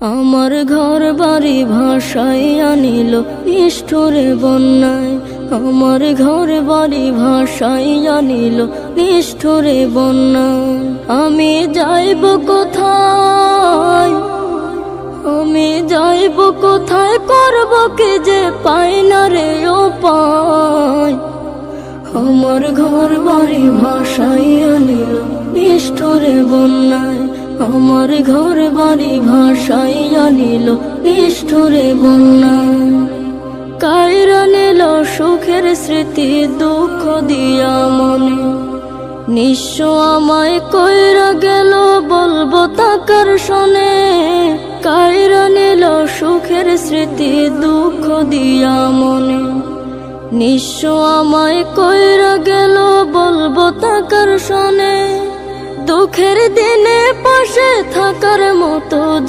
আমার ঘর বাড়ি ভাসাইয়া নিল নিষ্ঠুরে বন্যায়। আমার ঘর বাড়ি ভাসাইয়া নিল নিষ্ঠুরে বন্যায়। আমি যাইব কোথায়, আমি যাইব কোথায়, করব কি যে পাই না রে উপায়। আমার ঘর বাড়ি ভাসাইয়া নিল নিষ্ঠুরে বন্যায়। আমার ঘর বাড়ি ভাসাইয়া নিল নিষ্ঠুরে বন্যায়। কাইরা নিল সুখের স্মৃতি দুঃখ দিয়া মনে, নিঃস্ব আমায় কইরা গেল বলবো তাকার শোনে। কাইরা নিল সুখের স্মৃতি দুঃখ দিয়া মনে, নিঃস্ব আমায় কইরা গেল বলবো তাকার শোনে। দুঃখের দিনে পাশে থাকার মতো যে